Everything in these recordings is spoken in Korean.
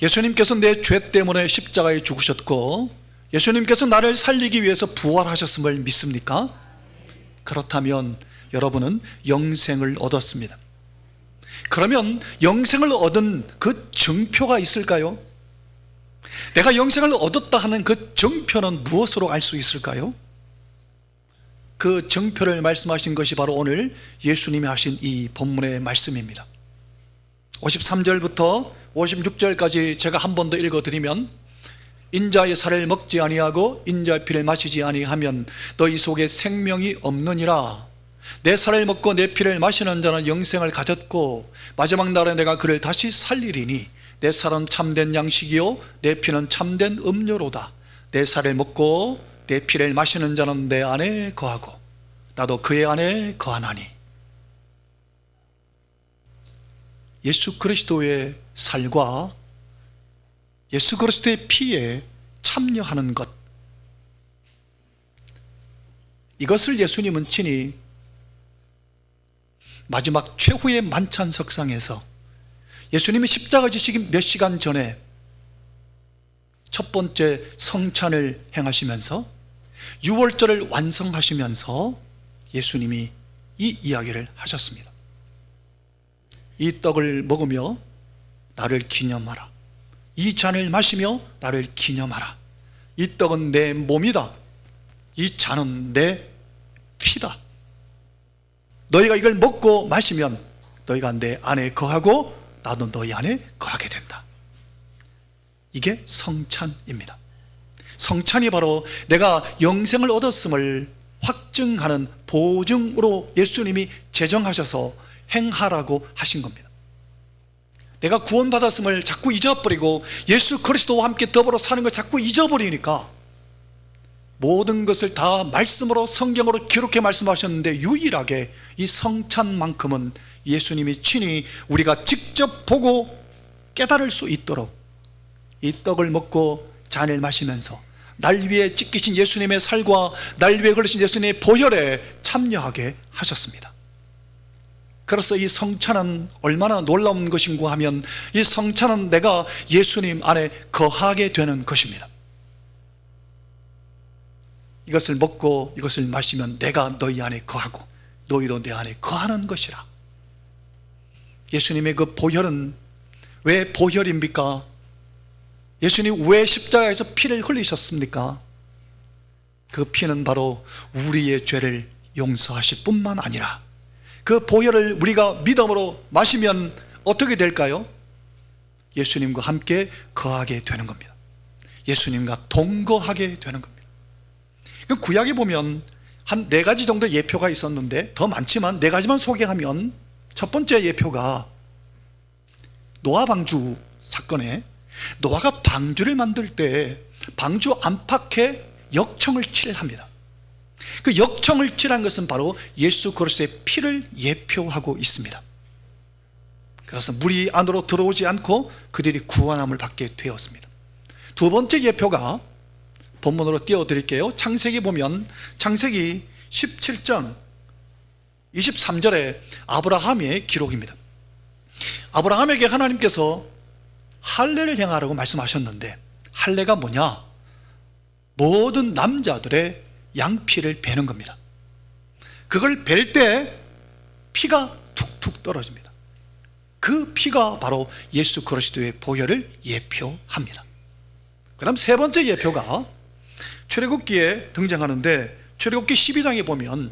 예수님께서 내 죄 때문에 십자가에 죽으셨고 예수님께서 나를 살리기 위해서 부활하셨음을 믿습니까? 그렇다면 여러분은 영생을 얻었습니다. 그러면 영생을 얻은 그 증표가 있을까요? 내가 영생을 얻었다 하는 그 증표는 무엇으로 알 수 있을까요? 그 증표를 말씀하신 것이 바로 오늘 예수님이 하신 이 본문의 말씀입니다. 53절부터 56절까지 제가 한 번 더 읽어드리면, 인자의 살을 먹지 아니하고 인자의 피를 마시지 아니하면 너희 속에 생명이 없느니라. 내 살을 먹고 내 피를 마시는 자는 영생을 가졌고 마지막 날에 내가 그를 다시 살리리니 내 살은 참된 양식이요 내 피는 참된 음료로다. 내 살을 먹고 내 피를 마시는 자는 내 안에 거하고 나도 그의 안에 거하나니. 예수 그리스도의 살과 예수 그리스도의 피에 참여하는 것, 이것을 예수님은 친히 마지막 최후의 만찬석상에서 예수님이 십자가 지시기 몇 시간 전에 첫 번째 성찬을 행하시면서 유월절을 완성하시면서 예수님이 이 이야기를 하셨습니다. 이 떡을 먹으며 나를 기념하라. 이 잔을 마시며 나를 기념하라. 이 떡은 내 몸이다. 이 잔은 내 피다. 너희가 이걸 먹고 마시면 너희가 내 안에 거하고 나도 너희 안에 거하게 된다. 이게 성찬입니다. 성찬이 바로 내가 영생을 얻었음을 확증하는 보증으로 예수님이 제정하셔서 행하라고 하신 겁니다. 내가 구원받았음을 자꾸 잊어버리고 예수 그리스도와 함께 더불어 사는 걸 자꾸 잊어버리니까 모든 것을 다 말씀으로, 성경으로 기록해 말씀하셨는데 유일하게 이 성찬만큼은 예수님이 친히 우리가 직접 보고 깨달을 수 있도록 이 떡을 먹고 잔을 마시면서 날 위해 찢기신 예수님의 살과 날 위해 걸리신 예수님의 보혈에 참여하게 하셨습니다. 그래서 이 성찬은 얼마나 놀라운 것인가 하면 이 성찬은 내가 예수님 안에 거하게 되는 것입니다. 이것을 먹고 이것을 마시면 내가 너희 안에 거하고 너희도 내 안에 거하는 것이라. 예수님의 그 보혈은 왜 보혈입니까? 예수님 왜 십자가에서 피를 흘리셨습니까? 그 피는 바로 우리의 죄를 용서하실 뿐만 아니라 그 보혈을 우리가 믿음으로 마시면 어떻게 될까요? 예수님과 함께 거하게 되는 겁니다. 예수님과 동거하게 되는 겁니다. 구약에 보면 한 4가지 정도 예표가 있었는데 더 많지만 4가지만 소개하면, 첫 번째 예표가 노아 방주 사건에 노아가 방주를 만들 때 방주 안팎에 역청을 칠합니다. 그 역청을 칠한 것은 바로 예수 그리스도의 피를 예표하고 있습니다. 그래서 물이 안으로 들어오지 않고 그들이 구원함을 받게 되었습니다. 두 번째 예표가 본문으로 띄워드릴게요. 창세기 보면 창세기 17장 23절에 아브라함의 기록입니다. 아브라함에게 하나님께서 할례를 행하라고 말씀하셨는데, 할례가 뭐냐? 모든 남자들의 양피를 베는 겁니다. 그걸 벨 때 피가 툭툭 떨어집니다. 그 피가 바로 예수 그리스도의 보혈을 예표합니다. 그 다음 세 번째 예표가 출애굽기에 등장하는데, 출애굽기 12장에 보면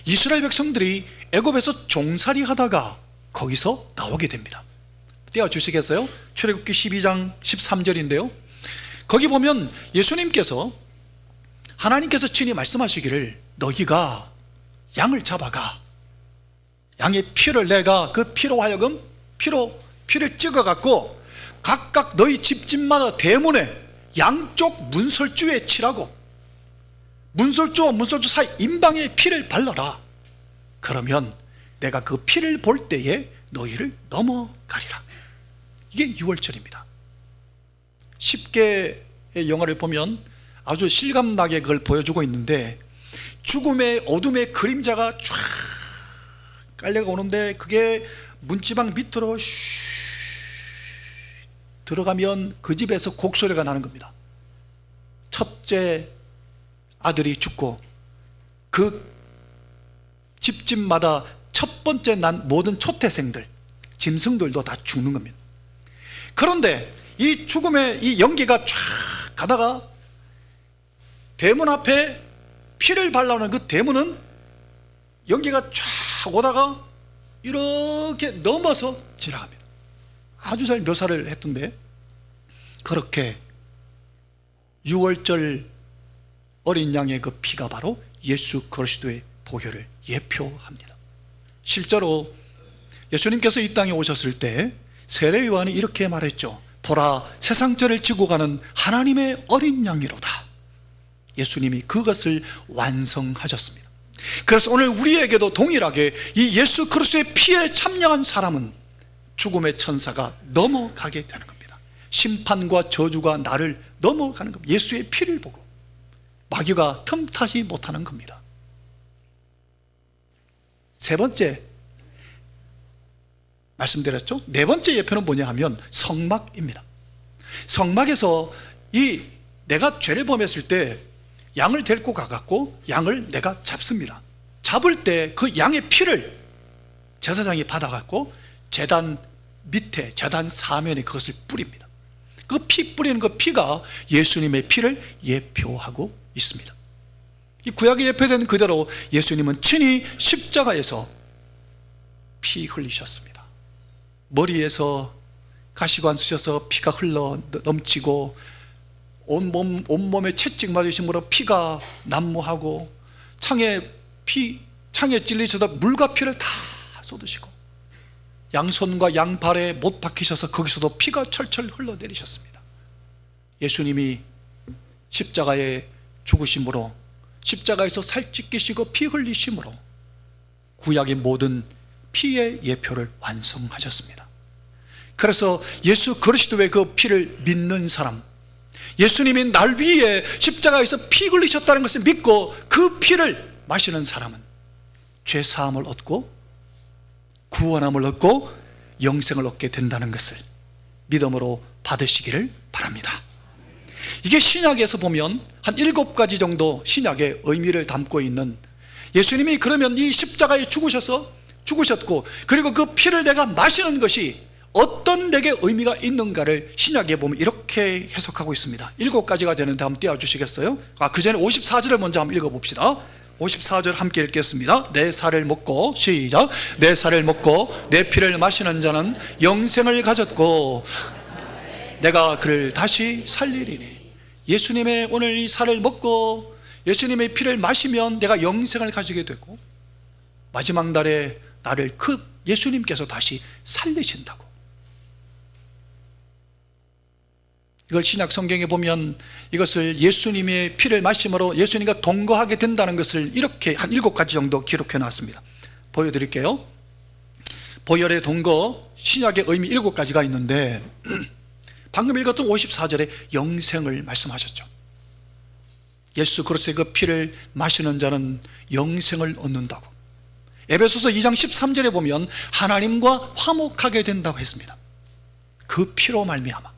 이스라엘 백성들이 애굽에서 종살이 하다가 거기서 나오게 됩니다. 띄워주시겠어요? 출애굽기 12장 13절인데요 거기 보면 예수님께서, 하나님께서 친히 말씀하시기를 너희가 양을 잡아가 양의 피를 내가 그 피로 하여금 피를 찍어갖고 각각 너희 집집마다 대문에 양쪽 문설주에 칠하고 문설주와 문설주 사이 임방에 피를 발라라. 그러면 내가 그 피를 볼 때에 너희를 넘어가리라. 이게 유월절입니다. 10개의 영화를 보면 아주 실감나게 그걸 보여주고 있는데, 죽음의 어둠의 그림자가 쫙 깔려가 오는데 그게 문지방 밑으로 들어가면 그 집에서 곡소리가 나는 겁니다. 첫째 아들이 죽고 그 집집마다 첫 번째 난 모든 초태생들, 짐승들도 다 죽는 겁니다. 그런데 이 죽음의 이 연기가 쫙 가다가 대문 앞에 피를 발라오는 그 대문은 연기가 쫙 오다가 이렇게 넘어서 지나갑니다. 아주 잘 묘사를 했던데, 그렇게 6월절 어린 양의 그 피가 바로 예수 그리스도의 보혈을 예표합니다. 실제로 예수님께서 이 땅에 오셨을 때 세례 요한이 이렇게 말했죠. 보라, 세상 죄를 지고 가는 하나님의 어린 양이로다. 예수님이 그것을 완성하셨습니다. 그래서 오늘 우리에게도 동일하게 이 예수 그리스도의 피에 참여한 사람은 죽음의 천사가 넘어가게 되는 겁니다. 심판과 저주가 나를 넘어가는 겁니다. 예수의 피를 보고 마귀가 틈타지 못하는 겁니다. 세 번째 말씀드렸죠. 네 번째 예표는 뭐냐 하면 성막입니다. 성막에서 이 내가 죄를 범했을 때 양을 데리고 가갖고 양을 내가 잡습니다. 잡을 때 그 양의 피를 제사장이 받아갖고 제단 밑에, 제단 사면에 그것을 뿌립니다. 그 피 뿌리는 그 피가 예수님의 피를 예표하고 있습니다. 이 구약에 예표된 그대로 예수님은 친히 십자가에서 피 흘리셨습니다. 머리에서 가시관 쓰셔서 피가 흘러 넘치고 온몸에 채찍 맞으심으로 피가 난무하고 창에 찔리셔서 물과 피를 다 쏟으시고 양손과 양발에 못 박히셔서 거기서도 피가 철철 흘러내리셨습니다. 예수님이 십자가에 죽으심으로, 십자가에서 살찌끼시고 피 흘리심으로 구약의 모든 피의 예표를 완성하셨습니다. 그래서 예수 그리스도의 그 피를 믿는 사람, 예수님이 날 위해 십자가에서 피 흘리셨다는 것을 믿고 그 피를 마시는 사람은 죄 사함을 얻고 구원함을 얻고 영생을 얻게 된다는 것을 믿음으로 받으시기를 바랍니다. 이게 신약에서 보면 한 7가지 정도 신약의 의미를 담고 있는, 예수님이 그러면 이 십자가에 죽으셨고 그리고 그 피를 내가 마시는 것이 어떤 내게 의미가 있는가를 신약에 보면 이렇게 해석하고 있습니다. 7가지가 되는데 한번 띄워주시겠어요? 그 전에 54절을 먼저 한번 읽어봅시다. 54절 함께 읽겠습니다. 내 살을 먹고, 시작. 내 살을 먹고 내 피를 마시는 자는 영생을 가졌고 내가 그를 다시 살리리니. 예수님의 오늘 이 살을 먹고 예수님의 피를 마시면 내가 영생을 가지게 되고 마지막 날에 나를 그 예수님께서 다시 살리신다고. 이걸 신약 성경에 보면 이것을 예수님의 피를 마심으로 예수님과 동거하게 된다는 것을 이렇게 한 7가지 정도 기록해 놨습니다. 보여드릴게요. 보혈의 동거, 신약의 의미 7가지가 있는데 방금 읽었던 54절에 영생을 말씀하셨죠. 예수 그리스도의 그 피를 마시는 자는 영생을 얻는다고. 에베소서 2장 13절에 보면 하나님과 화목하게 된다고 했습니다. 그 피로 말미암아.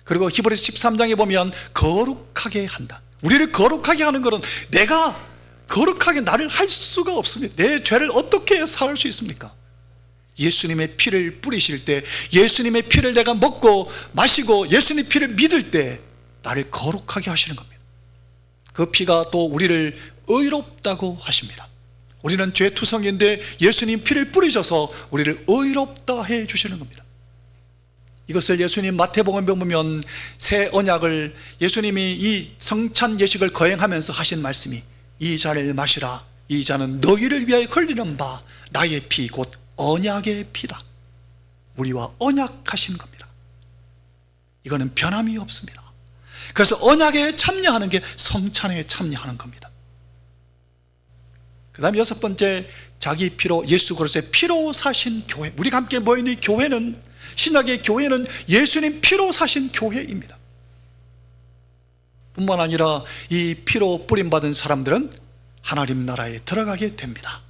그리고 히브리서 13장에 보면 거룩하게 한다. 우리를 거룩하게 하는 것은 내가 거룩하게 나를 할 수가 없습니다. 내 죄를 어떻게 사할 수 있습니까? 예수님의 피를 뿌리실 때, 예수님의 피를 내가 먹고 마시고 예수님의 피를 믿을 때 나를 거룩하게 하시는 겁니다. 그 피가 또 우리를 의롭다고 하십니다. 우리는 죄투성인데 예수님 피를 뿌리셔서 우리를 의롭다 해 주시는 겁니다. 이것을 예수님 마태복음에 보면 새 언약을 예수님이 이 성찬 예식을 거행하면서 하신 말씀이, 이 잔을 마시라. 이 잔은 너희를 위하여 흘리는 바 나의 피 곧 언약의 피다. 우리와 언약하신 겁니다. 이거는 변함이 없습니다. 그래서 언약에 참여하는 게 성찬에 참여하는 겁니다. 그 다음 6번째, 자기 피로, 예수 그리스도의 피로 사신 교회. 우리가 함께 모이는 이 교회는, 신약의 교회는 예수님 피로 사신 교회입니다. 뿐만 아니라 이 피로 뿌림받은 사람들은 하나님 나라에 들어가게 됩니다.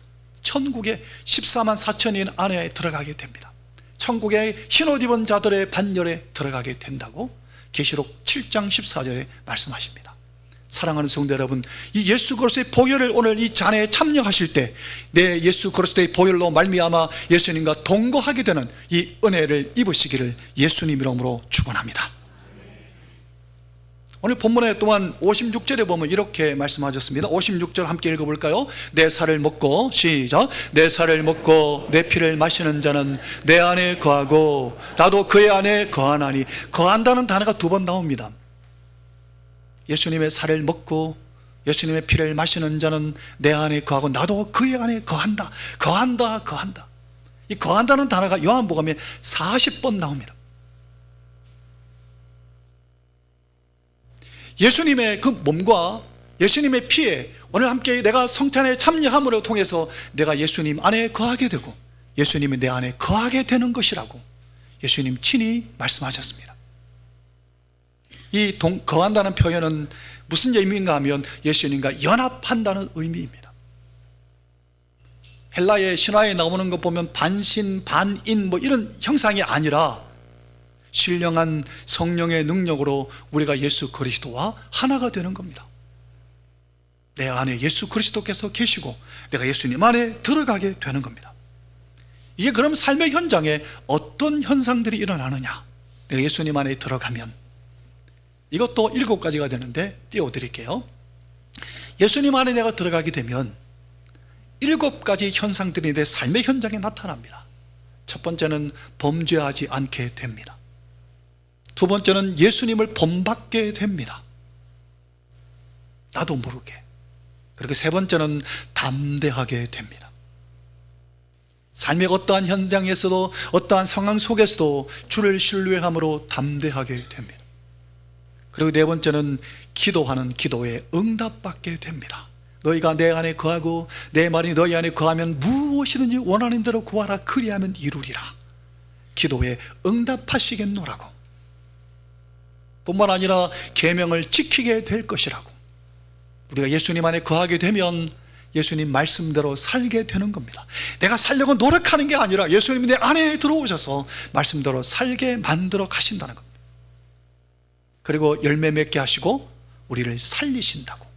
천국에 14만 4천인 안에 들어가게 됩니다. 천국의 흰옷 입은 자들의 반열에 들어가게 된다고 계시록 7장 14절에 말씀하십니다. 사랑하는 성도 여러분, 이 예수 그리스도의 보혈을 오늘 이 잔에 참여하실 때 내 예수 그리스도의 보혈로 말미암아 예수님과 동거하게 되는 이 은혜를 입으시기를 예수님 이름으로 축원합니다. 오늘 본문에 또한 56절에 보면 이렇게 말씀하셨습니다. 56절 함께 읽어볼까요? 내 살을 먹고, 시작, 내 살을 먹고 내 피를 마시는 자는 내 안에 거하고 나도 그의 안에 거하나니. 거한다는 단어가 2번 나옵니다. 예수님의 살을 먹고 예수님의 피를 마시는 자는 내 안에 거하고 나도 그의 안에 거한다. 거한다, 거한다. 이 거한다는 단어가 요한복음에 40번 나옵니다. 예수님의 그 몸과 예수님의 피에 오늘 함께 내가 성찬에 참여함으로 통해서 내가 예수님 안에 거하게 되고 예수님이 내 안에 거하게 되는 것이라고 예수님 친히 말씀하셨습니다. 이 거한다는 표현은 무슨 의미인가 하면 예수님과 연합한다는 의미입니다. 헬라의 신화에 나오는 것 보면 반신, 반인 뭐 이런 형상이 아니라 신령한 성령의 능력으로 우리가 예수 그리스도와 하나가 되는 겁니다. 내 안에 예수 그리스도께서 계시고 내가 예수님 안에 들어가게 되는 겁니다. 이게 그럼 삶의 현장에 어떤 현상들이 일어나느냐? 내가 예수님 안에 들어가면 이것도 7가지가 되는데 띄워드릴게요. 예수님 안에 내가 들어가게 되면 7가지 현상들이 내 삶의 현장에 나타납니다. 첫 번째는 범죄하지 않게 됩니다. 두 번째는 예수님을 본받게 됩니다. 나도 모르게. 그리고 세 번째는 담대하게 됩니다. 삶의 어떠한 현장에서도 어떠한 상황 속에서도 주를 신뢰함으로 담대하게 됩니다. 그리고 네 번째는 기도하는 기도에 응답받게 됩니다. 너희가 내 안에 거하고 내 말이 너희 안에 거하면 무엇이든지 원하는 대로 구하라. 그리하면 이루리라. 기도에 응답하시겠노라고. 뿐만 아니라 계명을 지키게 될 것이라고. 우리가 예수님 안에 거하게 되면 예수님 말씀대로 살게 되는 겁니다. 내가 살려고 노력하는 게 아니라 예수님이 내 안에 들어오셔서 말씀대로 살게 만들어 가신다는 겁니다. 그리고 열매 맺게 하시고 우리를 살리신다고.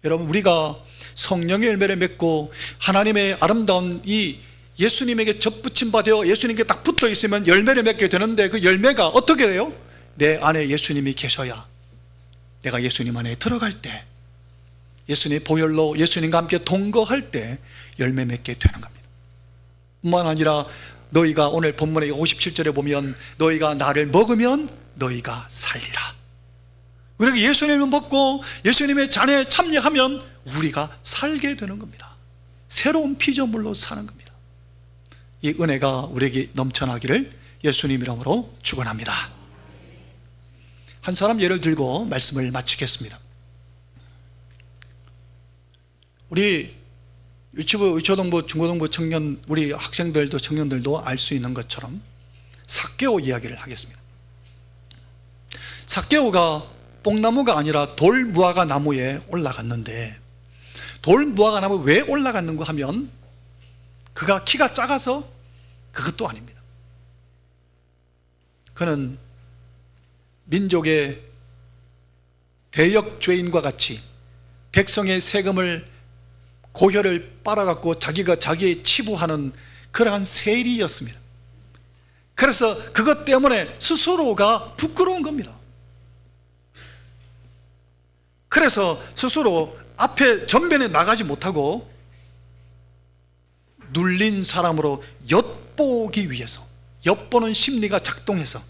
여러분, 우리가 성령의 열매를 맺고 하나님의 아름다운 이 예수님에게 접붙임 받아 예수님께 딱 붙어 있으면 열매를 맺게 되는데 그 열매가 어떻게 돼요? 내 안에 예수님이 계셔야 내가 예수님 안에 들어갈 때 예수님의 보혈로 예수님과 함께 동거할 때 열매 맺게 되는 겁니다. 뿐만 아니라 너희가 오늘 본문의 57절에 보면 너희가 나를 먹으면 너희가 살리라. 우리가 예수님을 먹고 예수님의 잔에 참여하면 우리가 살게 되는 겁니다. 새로운 피조물로 사는 겁니다. 이 은혜가 우리에게 넘쳐나기를 예수님 이름으로 축원합니다. 한 사람 예를 들고 말씀을 마치겠습니다. 우리 유치부, 유초등부, 중고등부 청년, 우리 학생들도 청년들도 알 수 있는 것처럼 삭개오 이야기를 하겠습니다. 삭개오가 뽕나무가 아니라 돌무화과 나무에 올라갔는데, 돌무화과 나무 왜 올라갔는가 하면 그가 키가 작아서 그것도 아닙니다. 그는 민족의 대역죄인과 같이 백성의 세금을 고혈을 빨아갖고 자기가 자기의 치부하는 그러한 세리였습니다. 그래서 그것 때문에 스스로가 부끄러운 겁니다. 그래서 스스로 앞에 전면에 나가지 못하고 눌린 사람으로 엿보기 위해서, 엿보는 심리가 작동해서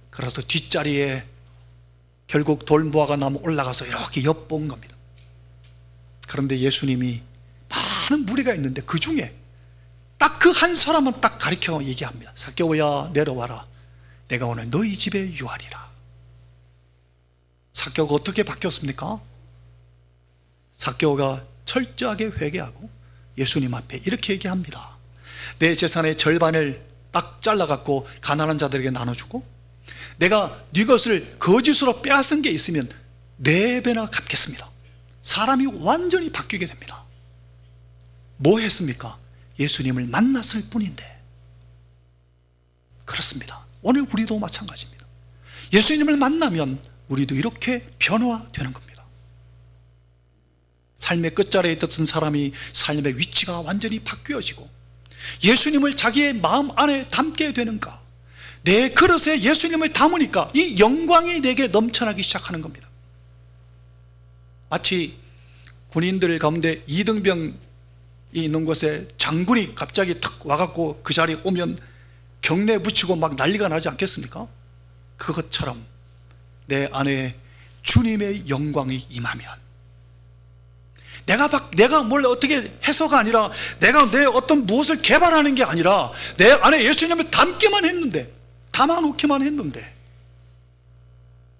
그래서 뒷자리에 결국 돌무화과 나무 올라가서 이렇게 엿본 겁니다. 그런데 예수님이 많은 무리가 있는데 그 중에 딱 그 한 사람은 딱 가리켜 얘기합니다. 삭개오야, 내려와라. 내가 오늘 너희 집에 유하리라. 삭개오가 어떻게 바뀌었습니까? 삭개오가 철저하게 회개하고 예수님 앞에 이렇게 얘기합니다. 내 재산의 절반을 딱 잘라갖고 가난한 자들에게 나눠주고, 내가 네 것을 거짓으로 빼앗은 게 있으면 4배나 갚겠습니다. 사람이 완전히 바뀌게 됩니다. 뭐 했습니까? 예수님을 만났을 뿐인데. 그렇습니다. 오늘 우리도 마찬가지입니다. 예수님을 만나면 우리도 이렇게 변화되는 겁니다. 삶의 끝자리에 있던 사람이 삶의 위치가 완전히 바뀌어지고, 예수님을 자기의 마음 안에 담게 되는가, 내 그릇에 예수님을 담으니까 이 영광이 내게 넘쳐나기 시작하는 겁니다. 마치 군인들 가운데 이등병이 있는 곳에 장군이 갑자기 탁 와갖고 그 자리에 오면 경례 붙이고 막 난리가 나지 않겠습니까? 그것처럼 내 안에 주님의 영광이 임하면, 내가 뭘 어떻게 해서가 아니라, 내가 내 어떤 무엇을 개발하는 게 아니라 내 안에 예수님을 담기만 했는데, 담아놓기만 했는데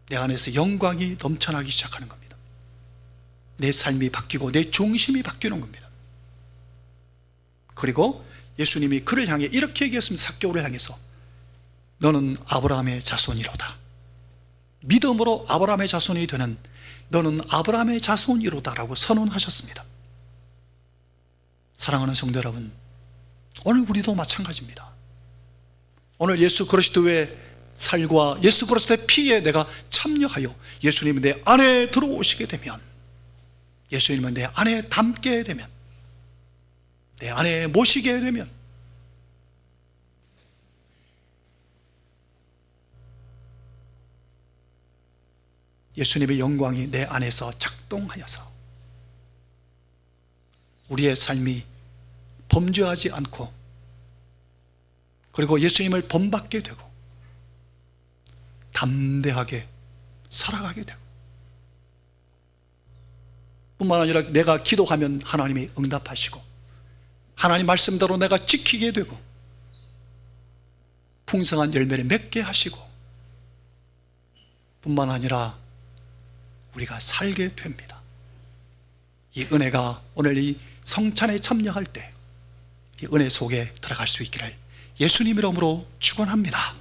내 안에서 영광이 넘쳐나기 시작하는 겁니다. 내 삶이 바뀌고 내 중심이 바뀌는 겁니다. 그리고 예수님이 그를 향해 이렇게 얘기했습니다. 삭개오를 향해서 너는 아브라함의 자손이로다. 믿음으로 아브라함의 자손이 되는 너는 아브라함의 자손이로다 라고 선언하셨습니다. 사랑하는 성도 여러분, 오늘 우리도 마찬가지입니다. 오늘 예수 그리스도의 살과 예수 그리스도의 피에 내가 참여하여 예수님이 내 안에 들어오시게 되면, 예수님은 내 안에 담게 되면, 내 안에 모시게 되면, 예수님의 영광이 내 안에서 작동하여서 우리의 삶이 범죄하지 않고, 그리고 예수님을 본받게 되고 담대하게 살아가게 되고, 뿐만 아니라 내가 기도하면 하나님이 응답하시고 하나님 말씀대로 내가 지키게 되고 풍성한 열매를 맺게 하시고, 뿐만 아니라 우리가 살게 됩니다. 이 은혜가 오늘 이 성찬에 참여할 때 이 은혜 속에 들어갈 수 있기를 예수님 이름으로 축원합니다.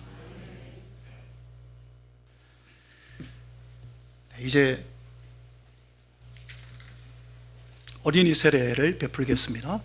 이제 어린이 세례를 베풀겠습니다.